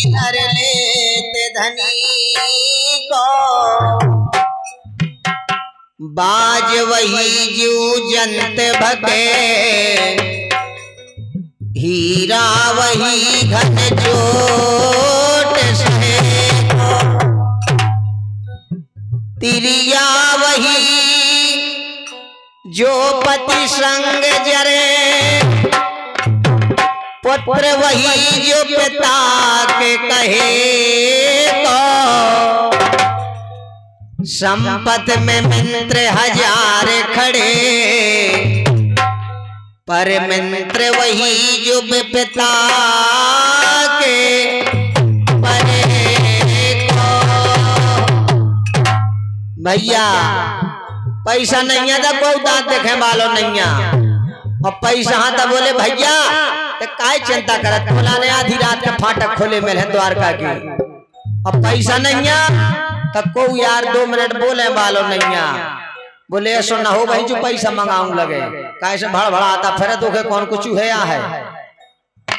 धर लेते धनी को, बाज वही जीव जंत भगे, हीरा वही घन जोट से को, तिरिया वही जो पति संग जरे, पुत्र वही जो पिता के कहे को, संपत में मित्र हजार खड़े, पर मित्र वही जो पिता के परे को। भैया पैसा नहीं है तो कोई दांत देखे वालो नहीं है, और पैसा हाँ तो बोले भैया तो काय चिंता करत, बोला आधी रात के फाटक खोले में है द्वारका की, और पैसा नहीं है तो को यार 2 मिनट बोले वालो नहीं है, बोले ऐसा ना हो भाई जो पैसा मंगाऊं लगे, कैसे भड़ भड़ा आता फिर तो के कौन कुछ है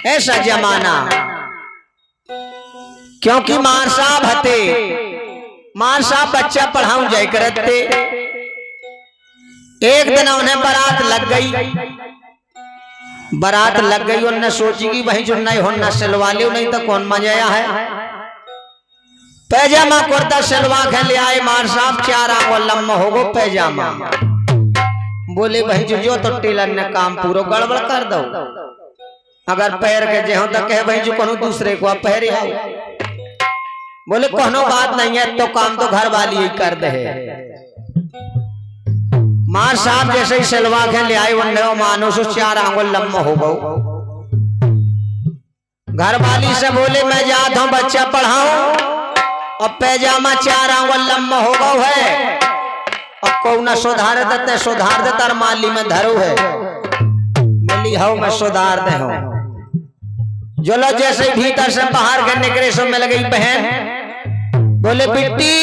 ऐसा जमाना। क्योंकि मार साहब हते, मार साहब बच्चा पढ़ाऊं जाए करते, एक दिन उन्हें बारात लग गई, उन्हें सोची कि वही जो नहीं होना सिलवा ले, नहीं तो कौन मजा है। पैजामा कुर्ता सिलवा के ले आए मार साहब, 4 आंगुल लम्बा होगो पैजामा। बोले भाई जो तो टेलर ने काम पूरा गड़बड़ कर दो, अगर पैर के जे हो तो कहे भाई जो कोनो दूसरे को पैर आओ। बोले कोनो बात नहीं है, तो काम तो घर वाली ही कर दे। मार साहब जैसे ही सिलवा के ले आए, उन्हें मानो सो 4 आंगुल लम्बा हो गो। घर वाली से बोले मैं जाता हूं बच्चा पढ़ाऊं, और पैजामा 4 आंगुल लम्बा हो गो है, और को न सुधार देते सुधार देता, और माली में धरो है, मिली हो मैं सुधार दे हूं। जो लोग जैसे भीतर से बाहर के निकले सो मिल गई बहन, बोले बेटी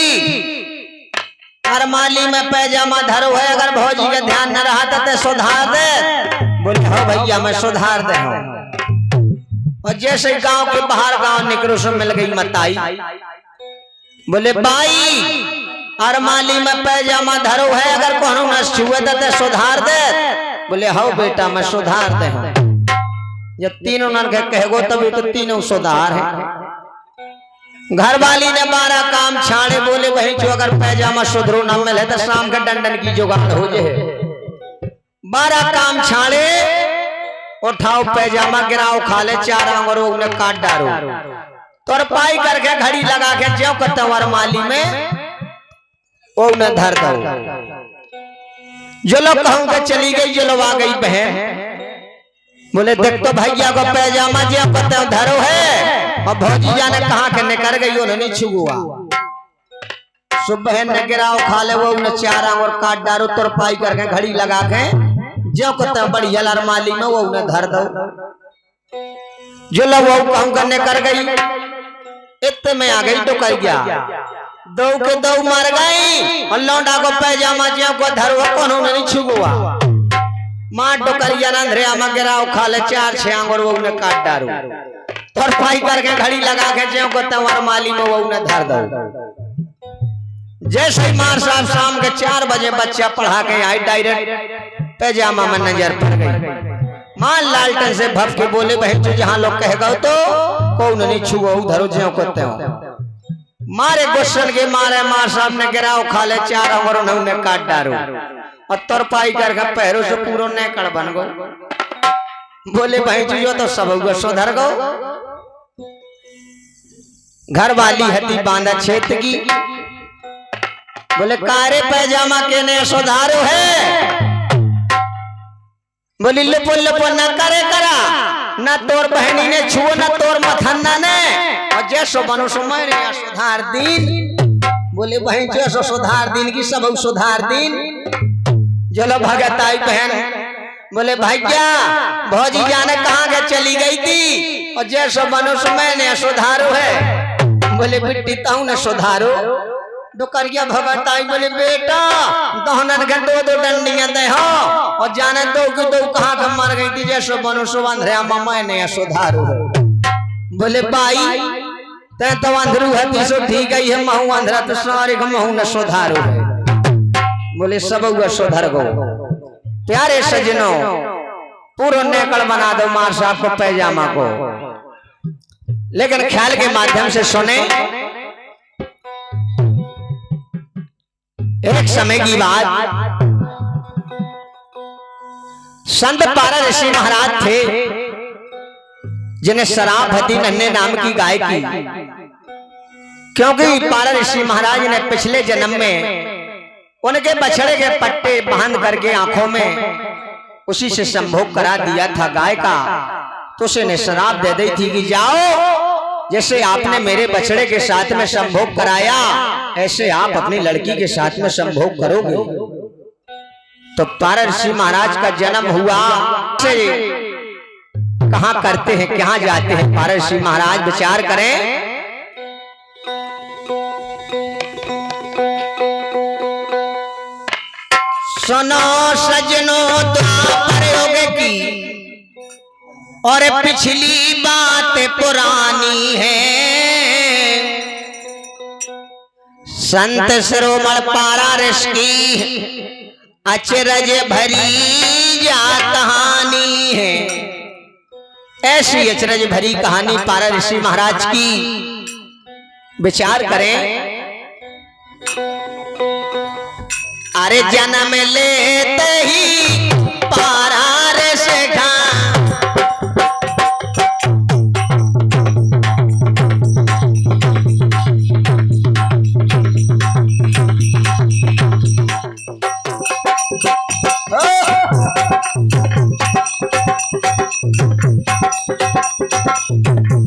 माली में पैजामा धरो है, अगर भौजी का ध्यान न रहा तो सुधार दे। बोले हो भैया मैं सुधार दे हूं। और जैसे गांव के बाहर गांव निकलो सो मिल गई मताई, बोले भाई अरमाली में पैजामा धरो है, अगर कोनो न छुए तो सुधार दे। बोले हो बेटा मैं सुधार दे हूं। जब तीनों नन के कहेगो तभी तो तीनों सुधार है। घर वाली ने 12 काम छाड़े, बोले वही जो अगर पैजामा सुधरो न मिले तो शाम के डंडन की जुगाड़ हो जाए। 12 काम छाड़े, उठाओ पैजामा गिराओ खा ले, 4 आंगुरों ने काट डालो, तोर पाई करके घड़ी लगा के जो करता हूं माली में वो न धर दो। जो लोग कहूं के चली गई, जो लोग आ गई बहन, बोले देख तो भैया को पैजामा जो करते हो धरो है, और भौजी जाने कहाँ के निकल गई उन्होंने छुआ। सुबह ने गिराओ खा ले, वो उन्हें 4 आंगुर काट डालो, तोर पाई करके घड़ी लगा के जो करते बड़ी हलर माली में वो उन्हें धर दो। जो लोग वो कहूं करने कर गई, इतने में आ गई तो कर गया, 2 के 2 मर गई, और लौंडा को पैजामा जो को धरो कौन उन्हें छुआ। मां डोकरिया अंधरिया में गिराओ खा ले, 4-6 आंगुर वो उन्हें काट डालो, तोर पाई करके घड़ी लगा के जो को तवर माली में वो उन्हें धर दो। जैसे ही मार साहब शाम के 4 बजे बच्चा पढ़ा के आई, डायरेक्ट पैजामा में नजर पड़ गई। मां लालटन से भव के बोले बहन जो जहां लोग कह गए तो कौन नहीं छुआ उधर जो करते हो। मारे गुस्सन के मारे मार साहब ने गिराओ खा ले, 4 आंगुर ने काट डालो, और तोर पाई करके पैरों से पूरा नेकड़ बन गो। बोले भाई जो तो सब सुधर गो। घर वाली हती बांधा क्षेत्र की, बोले कारे पैजामा के ने सुधारो है। बोली लुपो लुपो न करे करा, न तोर बहनी ने छुओ न तोर मथन्ना ने, और जैसो बनो सो मैंने सुधार दीन। बोले भाई जैसो सुधार दीन की सब सुधार दीन। चलो भगत आई बहन, बोले भाई क्या भौजी जाने कहाँ के चली गई थी, और जैसो बनो सो मैंने सुधारो है। बोले बेटी ताऊ ने सुधारो। डोकरिया भगत आई, बोले बेटा दोहनन के 2-2 डंडियां दे हो, और जाने 2 की 2 कहाँ के मर गई थी, जैसो बनो सो अंधरिया मैंने सुधारो है। बोले बाई ते तो अंधरू है तीसो ठीक है महू अंधरा तो सारे महू न सुधारो है। बोले सब हुआ सुधर गो। प्यारे सजनों पूरा नेकड़ बना दो मार साहब को पैजामा को, लेकिन ख्याल के माध्यम से सुने। एक समय की बात, संत पारा ऋषि महाराज थे जिन्हें शराबती नन्हे नाम की गाय की, क्योंकि पारा ऋषि महाराज ने पिछले जन्म में उनके बछड़े के पट्टे बांध करके आंखों में उसी से संभोग करा दिया था गाय का। तो उसे ने शराब दे दी थी कि जाओ जैसे आपने मेरे बछड़े के साथ में संभोग कराया ऐसे आप अपनी लड़की के साथ में संभोग करोगे। तो पारा ऋषि महाराज का जन्म हुआ से कहां करते हैं कहां जाते हैं पारा ऋषि महाराज विचार करें। सुनो सजनों द्वापर युग की और पिछली बात पुरानी है। संत शिरोमणि पारा ऋषि की अचरज भरी जा कहानी है। ऐसी अचरज भरी कहानी पारा ऋषि महाराज की विचार करें। अरे जन्म लेते ही पारा ऋषि का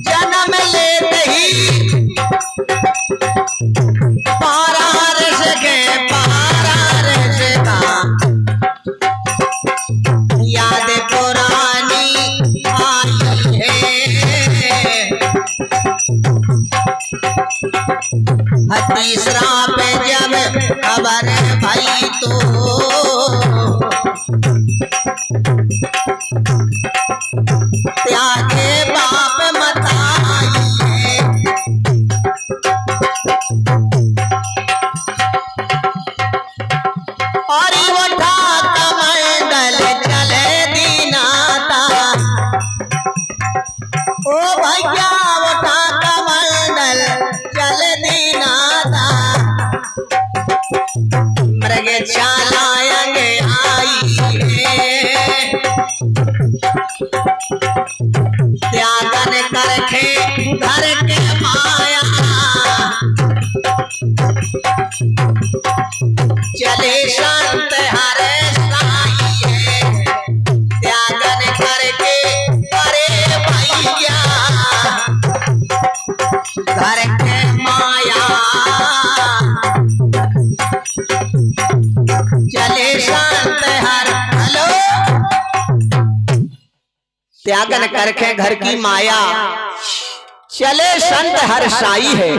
जन्म लेते ही पारा ऋषि के याद पुरानी आई है। तीसरा पे जब खबर भाई तो त्यागे बाप मताई है। और उठा कमंडल चले दीनाता। ओ भैया उठा कमंडल चले दीनाता। मृग चालाएंगे आई है। त्यागन करके घर के माया चले संत हरे साई है। त्यागन करके अरे भैया घर के माया चले संत हर हेलो त्यागन करके घर की माया चले संत हर साई है।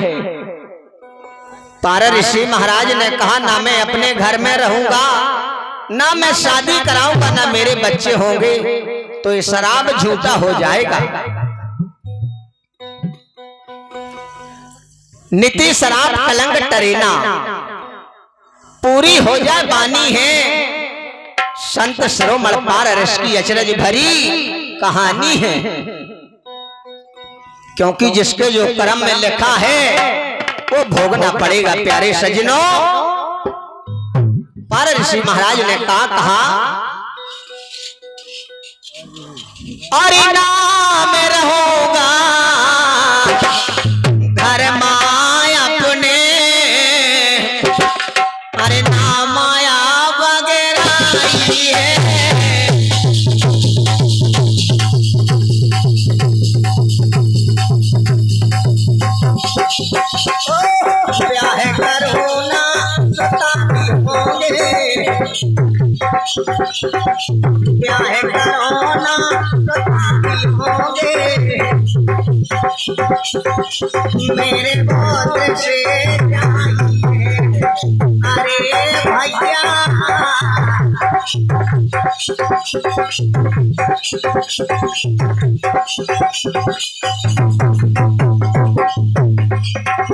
पारा ऋषि महाराज ने कहा ना मैं अपने घर में रहूंगा, ना मैं शादी कराऊंगा, ना मेरे बच्चे होंगे, तो ये शराब झूठा हो जाएगा। नीति शराब कलंक टरेना पूरी हो जाए बानी है। संत शिरोमणि पारा ऋषि की अचरज भरी कहानी है, क्योंकि जिसके जो कर्म में लिखा है वो भोगना पड़ेगा। प्यारे सजनों पारा ऋषि महाराज ने कहा और नाम रहोगा घर माया अपने। अरे ना माया वगैरह ही है। ब्याह करो ना सताती होंगे। ब्याह करो ना सताती होंगे। मेरे बहुत से चाहिए। अरे भैया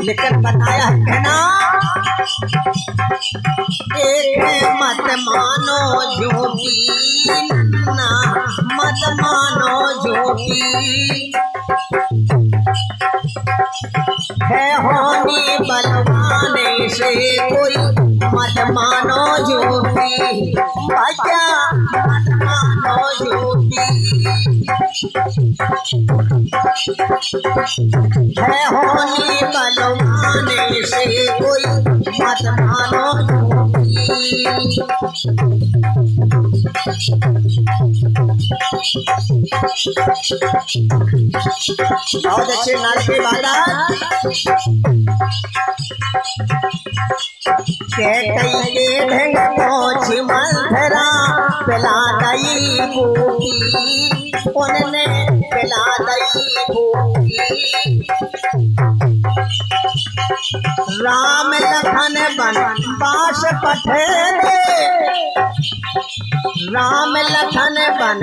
लेकिन बताया है कहना एक मत मानो झूठी ना मत मानो झूठी है होनी बलवाने से कोई मत मानो झूठी भैया मत मानो झूठी है होनी बलवाने से कोई मत मानो बहुत अच्छे नाल की बात के ढंग पहुँच मंथरा पिला दई बूटी उनने पिला दई बूटी राम लखन बन बास पठे राम लखन बन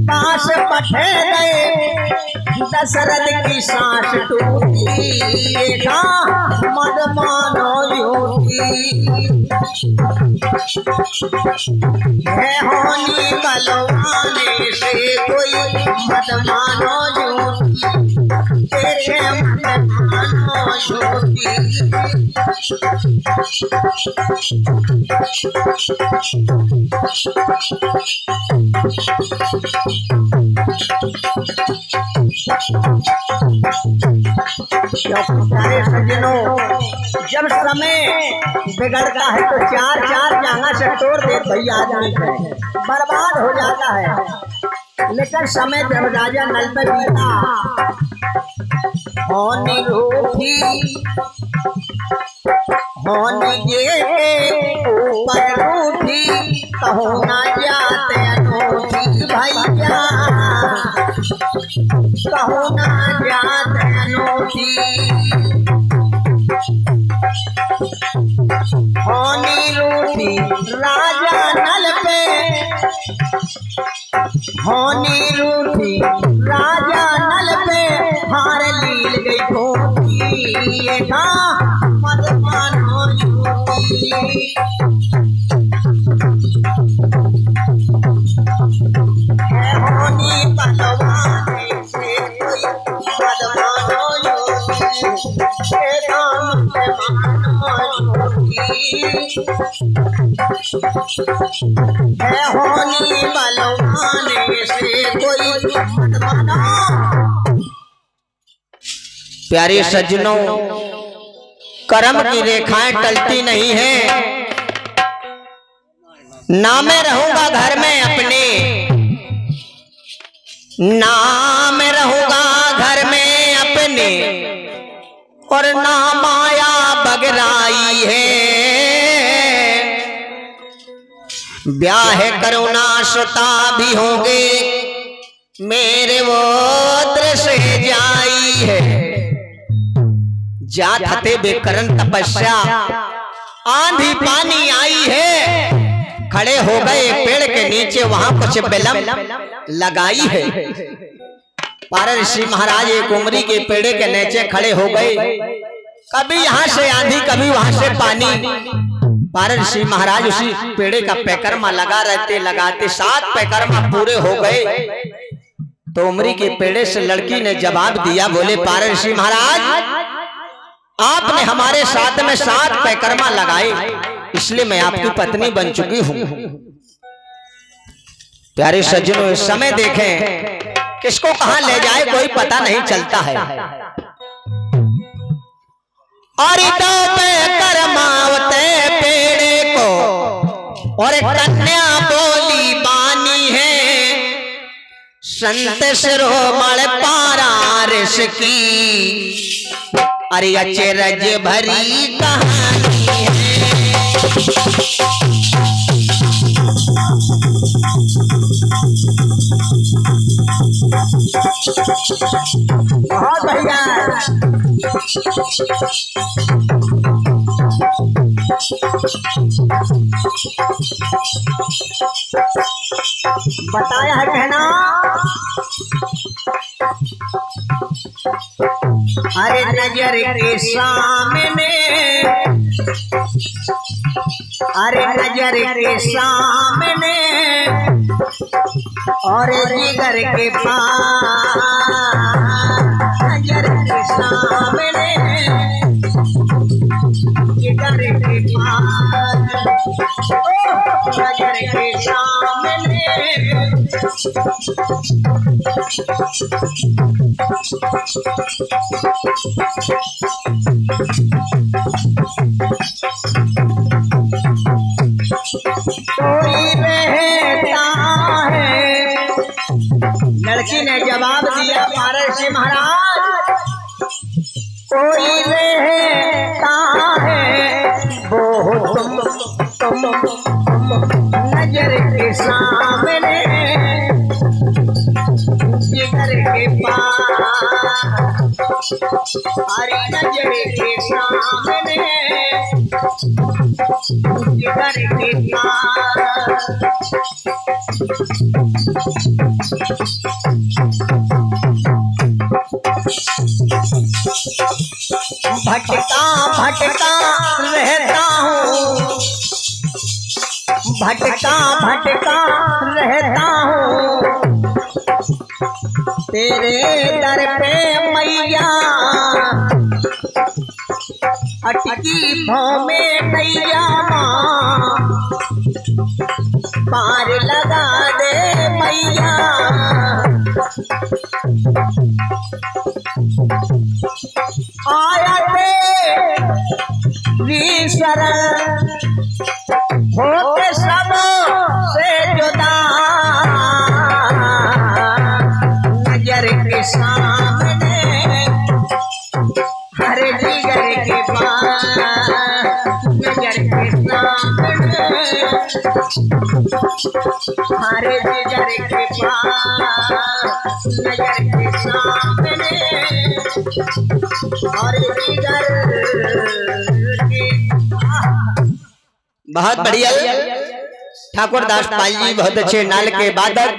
बास पठे गए दशरथ की सांस टूटी मत मानो झूठी है होनी बलवाने से कोई मत मानो झूठी मत मानो झूठी प्यारे सज्जनों जब समय बिगड़ता है तो चार चार जगह से तोड़ दे भैया आदमी बर्बाद हो जाता है। लेकिन समय जब राजा नल में बीता होनी रूठी होनी के ऊपर रूठी कहो ना जाते अनूठी भैया कहो ना जाते अनूठी होनी रूठी राजा नल पे होनी रूठी राजा नल पे हार लील गई खोटी मत मानो झूठी है होनी बलवाने से कोई मत मानो झूठी है होनी बलवाने से कोई मत मानो। प्यारे सज्जनों कर्म की रेखाएं टलती नहीं है ना मैं रहूंगा घर में अपने ना मैं रहूंगा घर में अपने और ना माया बगराई है ब्याह करुणा सुता भी होंगे मेरे वो दृश्य जाई है जात हते बेकरन तपस्या आंधी पानी आई है खड़े हो गए पेड़ के नीचे वहां कुछ बेलम लगाई है पार ऋषि महाराज एक उमरी के पेड़ के नीचे खड़े हो गए कभी यहाँ से आंधी कभी वहां से पानी पार ऋषि महाराज उसी पेड़ का पैकर्मा लगा रहते लगाते 7 पैकर्मा पूरे हो गए तो उमरी के पेड़ से लड़की ने जवाब दिया बोले पार ऋषि महाराज आपने हमारे साथ में 7 पैकर्मा लगाए इसलिए मैं आपकी पत्नी बन चुकी हूं। प्यारे सज्जनों इस समय देखें किसको कहां ले जाए कोई पता नहीं चलता है और तो पैकर्मावते पेड़े को और कन्या बोली बानी है संत शिरोमणि पारारिस की अरे अचरज भरी कहानी है बहुत बढ़िया बताया है कहना अरे नजर के सामने, अरे नजर के सामने और जिगर के पास, नजर के सामने जिगर के पास, नजर के सामने कोई रहता है। लड़की ने जवाब दिया पारस जी महाराज, कोई रहता है वो तुम नजर के सामने जिगर के पास, हरी नजर के सामने जिगर के पास। भटका भटका रहता हूँ, भटका भटका रहता हूँ तेरे दर पे मैया, अटकी भाव में नैया माँ, पार लगा दे मैया। आया तेरी शरण होके सब से जुदा, नजर के सामने हर जिगर के पास, नजर के सामने हर जिगर के पास, नजर के सामने और जिगर के। बहुत बढ़िया ठाकुर दास पाल जी बहुत अच्छे नाल के वादक।